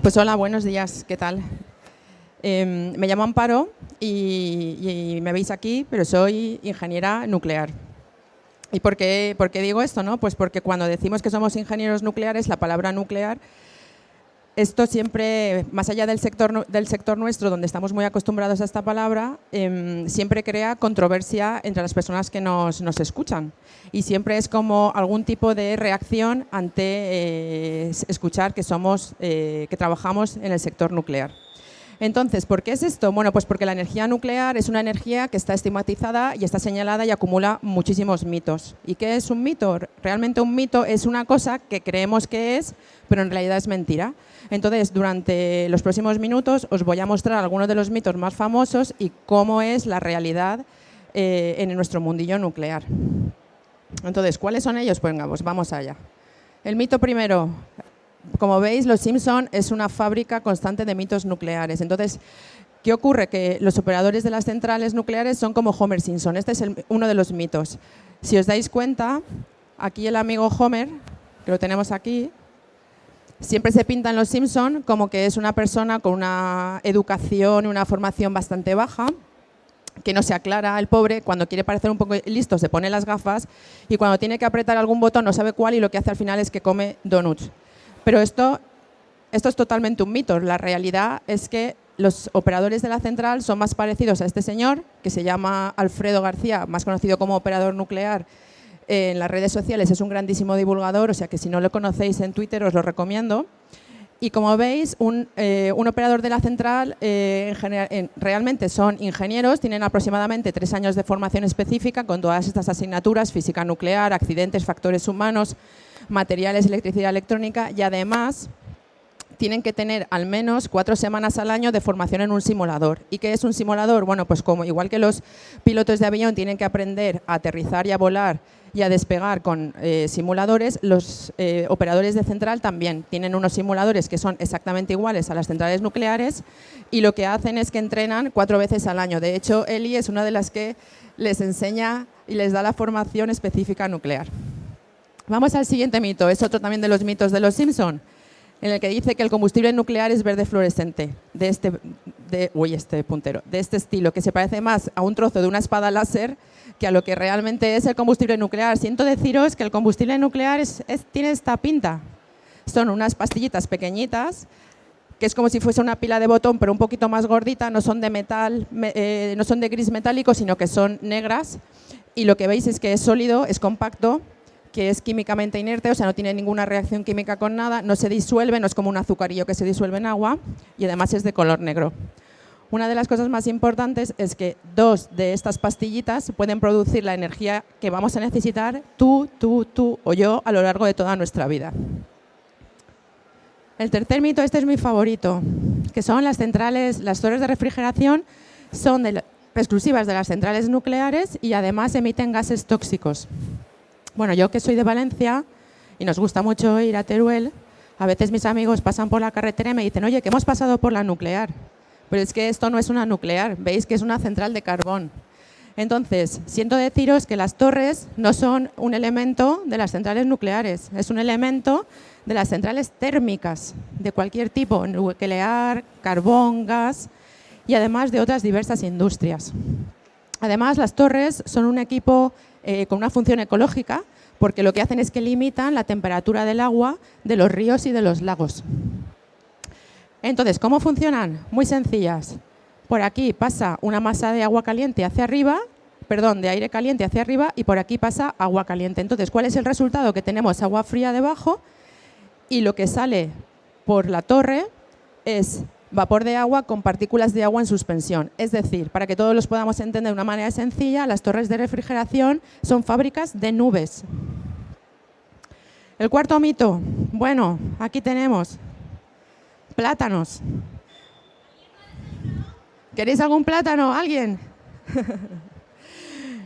Pues hola, buenos días, ¿qué tal? Me llamo Amparo y me veis aquí, pero soy ingeniera nuclear. ¿Y por qué digo esto, no? Pues porque cuando decimos que somos ingenieros nucleares, la palabra nuclear, esto siempre, más allá del sector nuestro, donde estamos muy acostumbrados a esta palabra, siempre crea controversia entre las personas que nos escuchan. Y siempre es como algún tipo de reacción ante escuchar que trabajamos en el sector nuclear. Entonces, ¿por qué es esto? Bueno, pues porque la energía nuclear es una energía que está estigmatizada y está señalada y acumula muchísimos mitos. ¿Y qué es un mito? Realmente un mito es una cosa que creemos que es, pero en realidad es mentira. Entonces, durante los próximos minutos os voy a mostrar algunos de los mitos más famosos y cómo es la realidad en nuestro mundillo nuclear. Entonces, ¿cuáles son ellos? Pues venga, pues vamos allá. El mito primero. Como veis, Los Simpson es una fábrica constante de mitos nucleares. Entonces, ¿qué ocurre? Que los operadores de las centrales nucleares son como Homer Simpson. Este es uno de los mitos. Si os dais cuenta, aquí el amigo Homer, que lo tenemos aquí, siempre se pinta en Los Simpson como que es una persona con una educación y una formación bastante baja, que no se aclara, el pobre, cuando quiere parecer un poco listo se pone las gafas y cuando tiene que apretar algún botón no sabe cuál y lo que hace al final es que come donuts. Pero esto es totalmente un mito. La realidad es que los operadores de la central son más parecidos a este señor, que se llama Alfredo García, más conocido como operador nuclear en las redes sociales. Es un grandísimo divulgador, o sea que si no lo conocéis en Twitter os lo recomiendo. Y como veis, un operador de la central realmente son ingenieros, tienen aproximadamente 3 años de formación específica con todas estas asignaturas, física nuclear, accidentes, factores humanos, materiales, electricidad electrónica y además tienen que tener al menos 4 semanas al año de formación en un simulador. ¿Y qué es un simulador? Bueno, pues como igual que los pilotos de avión tienen que aprender a aterrizar y a volar y a despegar con simuladores, los operadores de central también tienen unos simuladores que son exactamente iguales a las centrales nucleares y lo que hacen es que entrenan 4 veces al año. De hecho, Eli es una de las que les enseña y les da la formación específica nuclear. Vamos al siguiente mito, es otro también de los mitos de Los Simpson, en el que dice que el combustible nuclear es verde fluorescente, de este estilo, que se parece más a un trozo de una espada láser que a lo que realmente es el combustible nuclear. Siento deciros que el combustible nuclear tiene esta pinta. Son unas pastillitas pequeñitas, que es como si fuese una pila de botón, pero un poquito más gordita, no son de metal, no son de gris metálico, sino que son negras, y lo que veis es que es sólido, es compacto, que es químicamente inerte, o sea, no tiene ninguna reacción química con nada, no se disuelve, no es como un azucarillo que se disuelve en agua y además es de color negro. Una de las cosas más importantes es que 2 de estas pastillitas pueden producir la energía que vamos a necesitar tú o yo a lo largo de toda nuestra vida. El tercer mito, este es mi favorito, que son las torres de refrigeración son exclusivas de las centrales nucleares y además emiten gases tóxicos. Bueno, yo que soy de Valencia y nos gusta mucho ir a Teruel, a veces mis amigos pasan por la carretera y me dicen, oye, que hemos pasado por la nuclear. Pero es que esto no es una nuclear, veis que es una central de carbón. Entonces, siento deciros que las torres no son un elemento de las centrales nucleares, es un elemento de las centrales térmicas de cualquier tipo, nuclear, carbón, gas y además de otras diversas industrias. Además, las torres son un equipo con una función ecológica porque lo que hacen es que limitan la temperatura del agua de los ríos y de los lagos. Entonces, ¿cómo funcionan? Muy sencillas. Por aquí pasa una masa de agua caliente hacia arriba, de aire caliente hacia arriba y por aquí pasa agua caliente. Entonces, ¿cuál es el resultado? Que tenemos agua fría debajo y lo que sale por la torre es vapor de agua con partículas de agua en suspensión. Es decir, para que todos los podamos entender de una manera sencilla, las torres de refrigeración son fábricas de nubes. El cuarto mito, bueno, aquí tenemos plátanos. ¿Queréis algún plátano? ¿Alguien?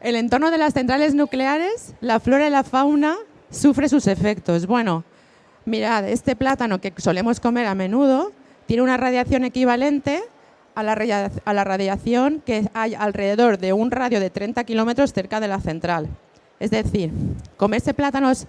El entorno de las centrales nucleares, la flora y la fauna sufre sus efectos. Bueno, mirad, este plátano que solemos comer a menudo tiene una radiación equivalente a la radiación que hay alrededor de un radio de 30 kilómetros cerca de la central. Es decir, comerse plátanos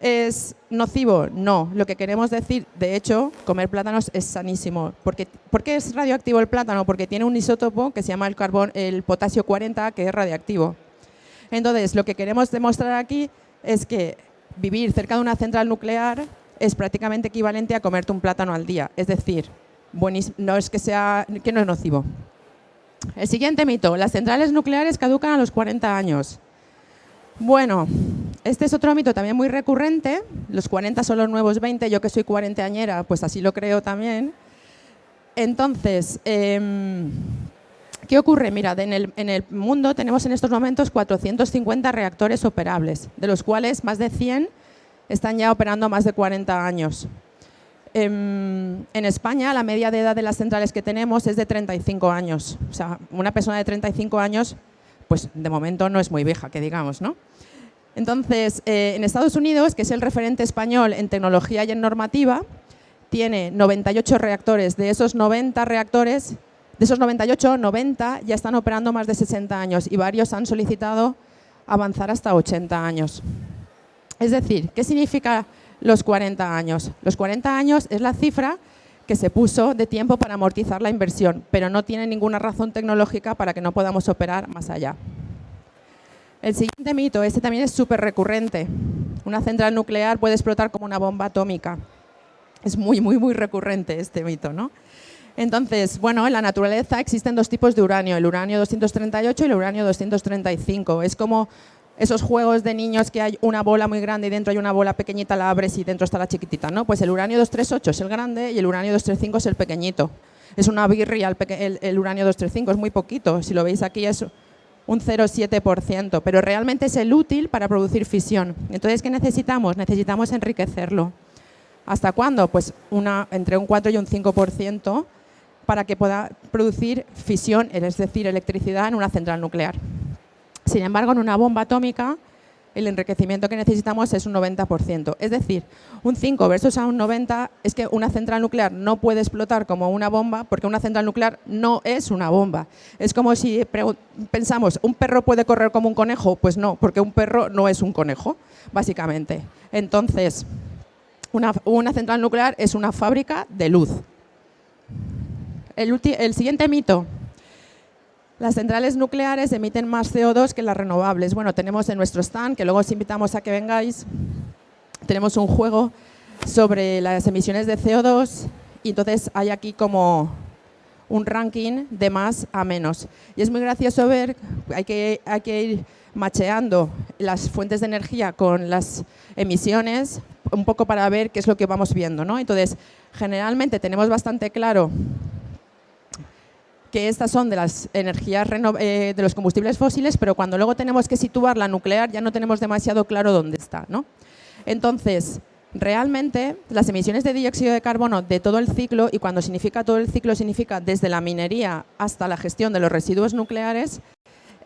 ¿Es nocivo? No. Lo que queremos decir, de hecho, comer plátanos es sanísimo. ¿Por qué es radioactivo el plátano? Porque tiene un isótopo que se llama el potasio 40, que es radioactivo. Entonces, lo que queremos demostrar aquí es que vivir cerca de una central nuclear es prácticamente equivalente a comerte un plátano al día. Es decir, no es que no es nocivo. El siguiente mito, las centrales nucleares caducan a los 40 años. Bueno, este es otro mito también muy recurrente. Los 40 son los nuevos 20, yo que soy cuarentañera, pues así lo creo también. Entonces, ¿qué ocurre? Mirad, en el mundo tenemos en estos momentos 450 reactores operables, de los cuales más de 100 están ya operando más de 40 años. En España, la media de edad de las centrales que tenemos es de 35 años. O sea, una persona de 35 años, pues de momento no es muy vieja, que digamos, ¿no? Entonces, en Estados Unidos, que es el referente español en tecnología y en normativa, tiene 98 reactores. De esos 90 reactores, de esos 98, 90 ya están operando más de 60 años y varios han solicitado avanzar hasta 80 años. Es decir, ¿qué significa los 40 años? Los 40 años es la cifra que se puso de tiempo para amortizar la inversión, pero no tiene ninguna razón tecnológica para que no podamos operar más allá. El siguiente mito, este también es súper recurrente. Una central nuclear puede explotar como una bomba atómica. Es muy, muy, muy recurrente este mito, ¿no? Entonces, bueno, en la naturaleza existen dos tipos de uranio, el uranio 238 y el uranio 235. Es como esos juegos de niños que hay una bola muy grande y dentro hay una bola pequeñita, la abres y dentro está la chiquitita, ¿no? Pues el uranio 238 es el grande y el uranio 235 es el pequeñito. Es una birria el uranio 235, es muy poquito. Si lo veis aquí es un 0,7%, pero realmente es el útil para producir fisión. Entonces, ¿qué necesitamos? Necesitamos enriquecerlo. ¿Hasta cuándo? Pues entre un 4 y un 5% para que pueda producir fisión, es decir, electricidad en una central nuclear. Sin embargo, en una bomba atómica, el enriquecimiento que necesitamos es un 90%. Es decir, un 5 versus a un 90 es que una central nuclear no puede explotar como una bomba porque una central nuclear no es una bomba. Es como si pensamos, ¿un perro puede correr como un conejo? Pues no, porque un perro no es un conejo, básicamente. Entonces, una central nuclear es una fábrica de luz. El siguiente mito. Las centrales nucleares emiten más CO2 que las renovables. Bueno, tenemos en nuestro stand, que luego os invitamos a que vengáis, tenemos un juego sobre las emisiones de CO2 y entonces hay aquí como un ranking de más a menos. Y es muy gracioso ver, hay que ir macheando las fuentes de energía con las emisiones un poco para ver qué es lo que vamos viendo, ¿no? Entonces, generalmente tenemos bastante claro que estas son de las energías de los combustibles fósiles, pero cuando luego tenemos que situar la nuclear ya no tenemos demasiado claro dónde está, ¿no? Entonces, realmente las emisiones de dióxido de carbono de todo el ciclo, y cuando significa todo el ciclo significa desde la minería hasta la gestión de los residuos nucleares,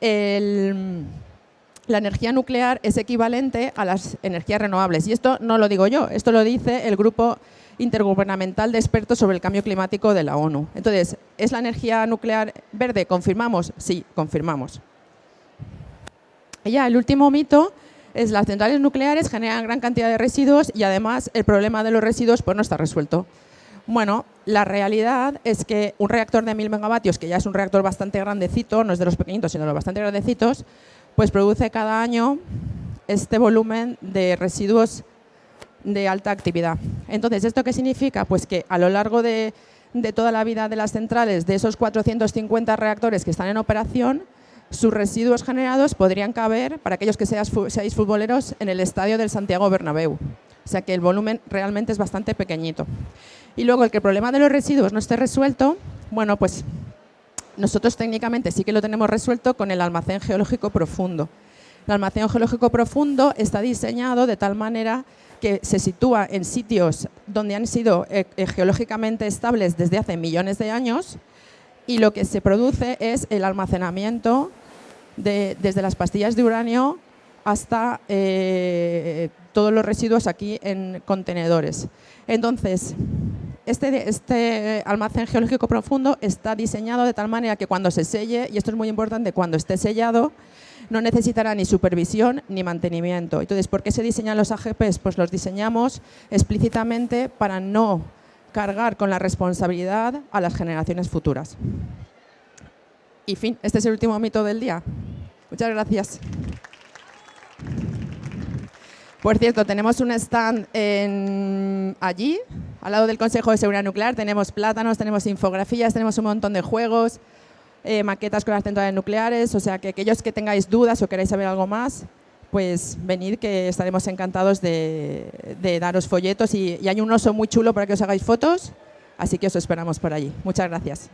la energía nuclear es equivalente a las energías renovables. Y esto no lo digo yo, esto lo dice el Grupo Intergubernamental de Expertos sobre el Cambio Climático de la ONU. Entonces, ¿es la energía nuclear verde? ¿Confirmamos? Sí, confirmamos. Y ya el último mito es las centrales nucleares generan gran cantidad de residuos y además el problema de los residuos pues no está resuelto. Bueno, la realidad es que un reactor de 1000 megavatios, que ya es un reactor bastante grandecito, no es de los pequeñitos, sino de los bastante grandecitos, pues produce cada año este volumen de residuos de alta actividad. Entonces, ¿esto qué significa? Pues que a lo largo de toda la vida de las centrales, de esos 450 reactores que están en operación, sus residuos generados podrían caber, para aquellos que seáis futboleros, en el estadio del Santiago Bernabéu. O sea que el volumen realmente es bastante pequeñito. Y luego, el que el problema de los residuos no esté resuelto, bueno, pues nosotros técnicamente sí que lo tenemos resuelto con el almacén geológico profundo. El almacén geológico profundo está diseñado de tal manera que se sitúa en sitios donde han sido geológicamente estables desde hace millones de años y lo que se produce es el almacenamiento desde las pastillas de uranio hasta todos los residuos aquí en contenedores. Entonces, este almacén geológico profundo está diseñado de tal manera que cuando se selle, y esto es muy importante, cuando esté sellado, no necesitará ni supervisión ni mantenimiento. Entonces, ¿por qué se diseñan los AGPs? Pues los diseñamos explícitamente para no cargar con la responsabilidad a las generaciones futuras. Y fin, este es el último mito del día. Muchas gracias. Por cierto, tenemos un stand allí, al lado del Consejo de Seguridad Nuclear. Tenemos plátanos, tenemos infografías, tenemos un montón de juegos, maquetas con las centrales nucleares. O sea, que aquellos que tengáis dudas o queráis saber algo más, pues venid, que estaremos encantados de daros folletos. Y hay un oso muy chulo para que os hagáis fotos, así que os esperamos por allí. Muchas gracias.